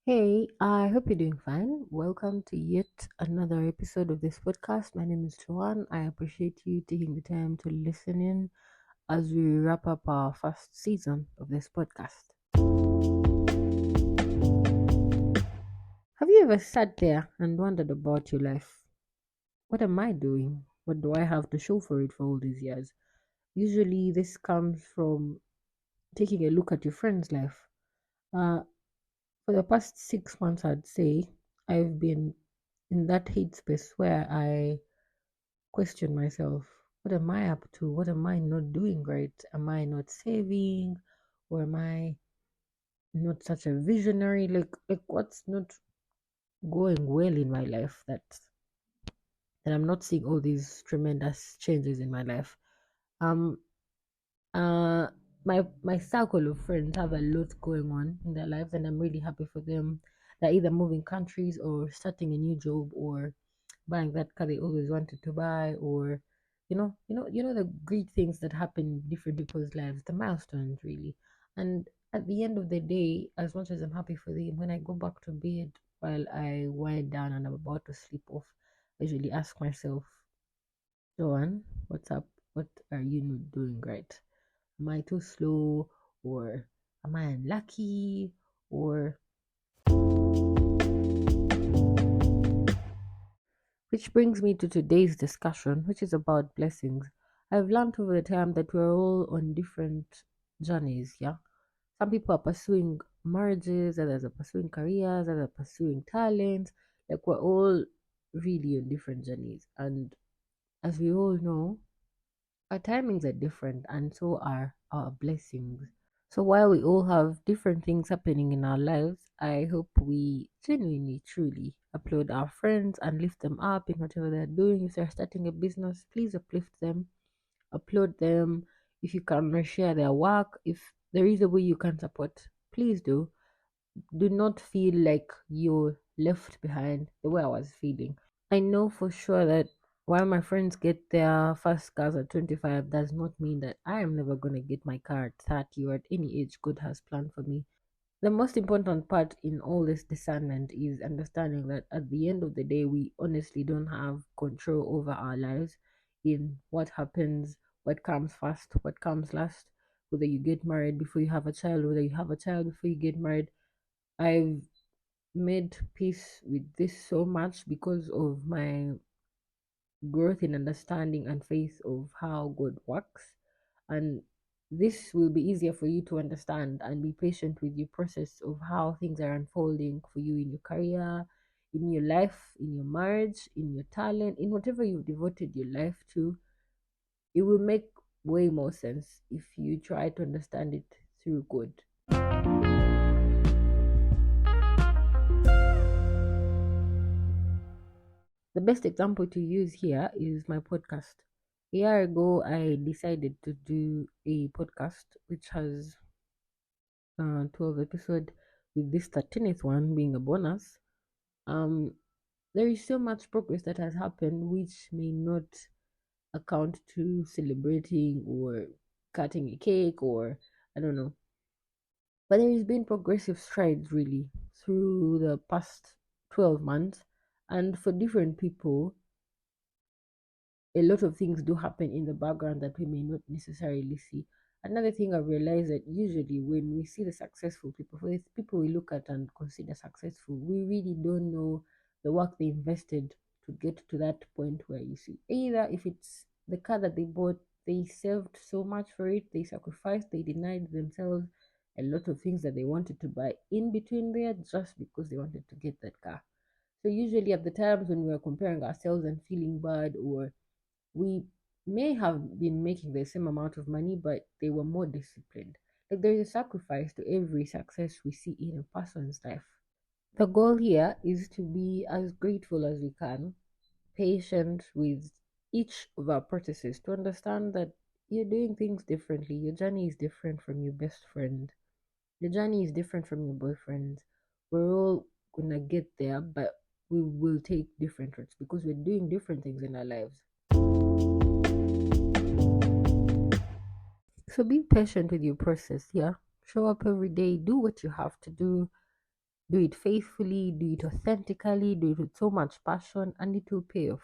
Hey, I hope you're doing fine. Welcome to yet another episode of this podcast. My name is Joanne. I appreciate you taking the time to listen in as we wrap up our first season of this podcast. Have you ever sat there and wondered about your life? What am I doing? What do I have to show for it for all these years? Usually, this comes from taking a look at your friend's life. Uh, for the past 6 months, I'd say I've been in that headspace where I question myself. What am I up to? What am I not doing right? Am I not saving? Or am I not such a visionary? Like what's not going well in my life that I'm not seeing all these tremendous changes in my life. Um uh my circle of friends have a lot going on in their lives and I'm really happy for them. They're either moving countries or starting a new job or buying that car they always wanted to buy, or the great things that happen in different people's lives, the milestones really. And at the end of the day, as much as I'm happy for them, when I go back to bed while I wind down and I'm about to sleep off, I usually ask myself, Joanne, what's up? What are you not doing right? Am I too slow, or am I unlucky, or which brings me to today's discussion, which is about blessings. I've learned over the time that we're all on different journeys, yeah? Some people are pursuing marriages, others are pursuing careers, others are pursuing talents. Like we're all really on different journeys. And as we all know, our timings are different and so are our blessings. So while we all have different things happening in our lives, I hope we genuinely, truly applaud our friends and lift them up in whatever they're doing. If they're starting a business, please uplift them, applaud them. If you can share their work, if there is a way you can support, please do. Do not feel like you're left behind the way I was feeling. I know for sure that while my friends get their first cars at 25, does not mean that I am never going to get my car at 30 or at any age God has planned for me. The most important part in all this discernment is understanding that at the end of the day, we honestly don't have control over our lives in what happens, what comes first, what comes last, whether you get married before you have a child, whether you have a child before you get married. I've made peace with this so much because of my growth in understanding and faith of how God works. And this will be easier for you to understand and be patient with the process of how things are unfolding for you in your career, in your life, in your marriage, in your talent, in whatever you've devoted your life to. It will make way more sense if you try to understand it through God. The best example to use here is my podcast. A year ago, I decided to do a podcast which has 12 episodes, with this 13th one being a bonus. Um, there is so much progress that has happened which may not account to celebrating or cutting a cake, or I don't know. But there has been progressive strides really through the past 12 months, and for different people a lot of things do happen in the background that we may not necessarily see. Another thing I realized that usually when we see the successful people, for the people we look at and consider successful, we really don't know the work they invested to get to that point where you see either if it's the car that they bought, they saved so much for it, they sacrificed, they denied themselves a lot of things that they wanted to buy in between there just because they wanted to get that car. So usually at the times when we are comparing ourselves and feeling bad, or we may have been making the same amount of money, but they were more disciplined. Like there is a sacrifice to every success we see in a person's life. The goal here is to be as grateful as we can, patient with each of our processes, to understand that you're doing things differently. Your journey is different from your best friend. Your journey is different from your boyfriend. We're all gonna get there, but we will take different routes because we're doing different things in our lives. So be patient with your process, yeah. Show up every day, do what you have to do, Do it faithfully, do it authentically, do it with so much passion, and it will pay off.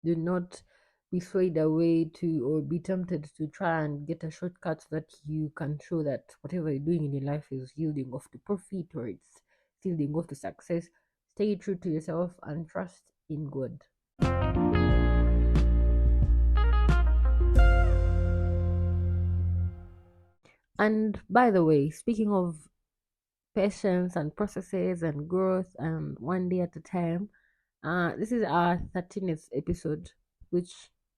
Do not be swayed away to or be tempted to try and get a shortcut so that you can show that whatever you're doing in your life is yielding off to profit or it's yielding off to success. Stay true to yourself and trust in God. And by the way, speaking of patience and processes and growth and one day at a time, this is our 13th episode, which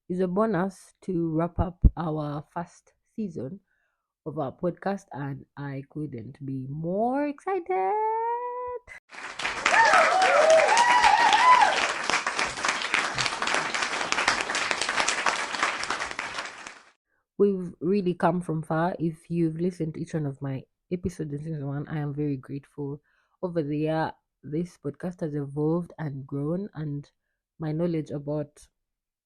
is a bonus to wrap up our first season of our podcast, and I couldn't be more excited. We've really come from far. If you've listened to each one of my episodes in season one, I am very grateful. Over the year, this podcast has evolved and grown, and my knowledge about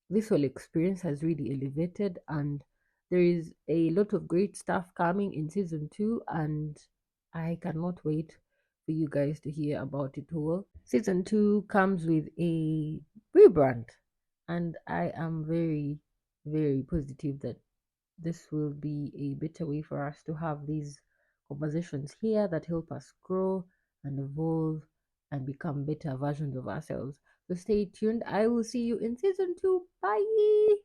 this whole experience has really elevated, and there is a lot of great stuff coming in season two, and I cannot wait for you guys to hear about it all. Season two comes with a rebrand, and I am very, very positive that this will be a better way for us to have these conversations here that help us grow and evolve and become better versions of ourselves. So stay tuned. I will see you in season two. Bye.